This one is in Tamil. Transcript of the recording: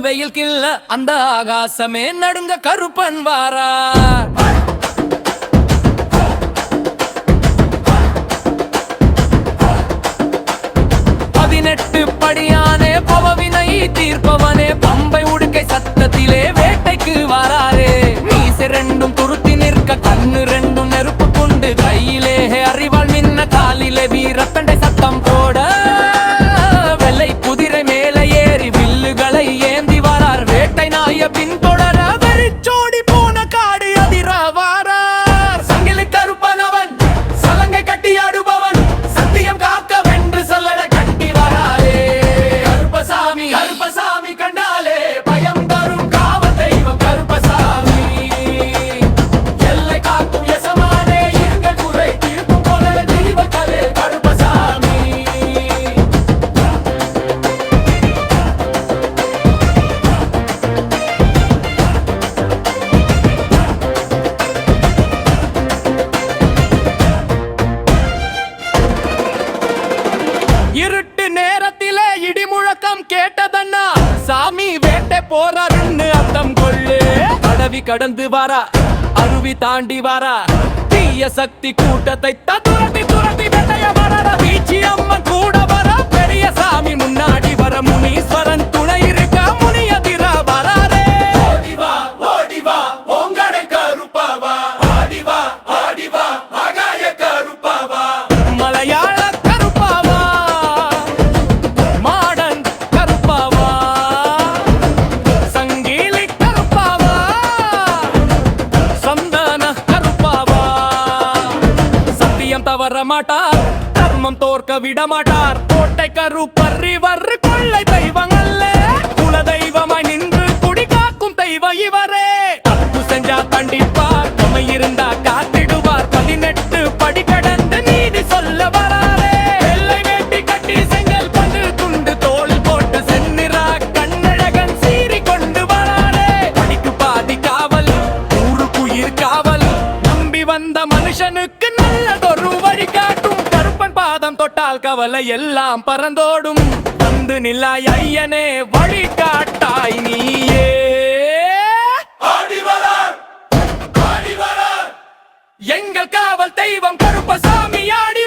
வெயில் கில்ல அந்த ஆகாசமே நடுங்க கருப்பன் வாரா. 18 படியானே பவவினை தீர்ப்பவனே பம்பை உடுக்கை சத்தத்திலே வேட்டைக்கு வாராரே. மீசை ரெண்டும் துருத்தி நிற்க கண்ணு ரெண்டும் நெருப்பு கொண்டு கையிலே அறிவாள் மின்ன காலிலே வீரப்பண்டை சத்தம் போட வெள்ளை குதிரை மேலே ஏறி வில்லுகளை ஏந்தி வாரார். வேட்டை நாய பின்தொடர வெறிச்சோடி போன காடு அதிர வாரார். சங்கிலி கருப்பனவன் சலங்கை கட்டி ஆடுபவன் சத்தியம் காக்க வென்று சொல்லட கட்டி வராரே. கருப்பசாமி கருப்பசாமி கண்டாலே பயம் தரும் காவல் தெய்வம் கருப்பசாமி. எல்லை காக்கும் எசமானே இருங்க குறை தீர்க்கும் போல தெய்வ கலே கருப்பசாமி. இருட்டு நேரத்திலே இடி முழக்கம் கேட்டதண்ணா சாமி வேட்டை போறாருன்னு அர்த்தம் கொள்ளு. கடவி கடந்து வாரா அருவி தாண்டி வாரா தீய சக்தி கூட்டத்தை துரத்தி துரத்தி வேட்டைய வர வீச்சி அம்மன் கூட வர பெரிய சாமி முன்னாடி வர முனீஸ்வரன் துணை இருக்க முனியதிர வராரே. ஓடிவா ஓடிவா ஓங்கடை கருப்பாவா ஆடிவா ஆடிவா ஆகாய கருப்பாவா. மலையாள கருப்பாவா மாடன் கருப்பாவா சங்கீலி கருப்பாவா சந்தன கருப்பாவா. சத்தியம் தவற மாட்டார் தர்மம் தோற்க விட மாட்டார். கோட்டை கருப்பர் இவர் கொள்ளை தெய்வங்கள்ல குல தெய்வமாய் நின்று குடி காக்கும் தெய்வம் இவரே. தப்பு செஞ்சா கண்டிப்பார் தம்மை இருந்தா காத்திடுவார். 18 படி கடந்து நீதி சொல்ல வராரே. வெள்ளை வேட்டி கட்டி செங்கல் பந்து துண்டு தோல் போட்டு சென்னிரா கண்ணழகன் சீறி கொண்டு வராரே. படிக்கு பாதி காவல் ஊருக்குயிர் காவல் நம்பி வந்த மனுஷனுக்கு நல்லதொரு வழி காட்டும். கருப்பன் பாதம் தொட்டால் கவலை எல்லாம் பறந்தோடும். வந்து நில்லாய் ஐயனே வழி காட்டாய் நீயே. எங்கள் காவல் தெய்வம் கருப்பசாமி ஆடி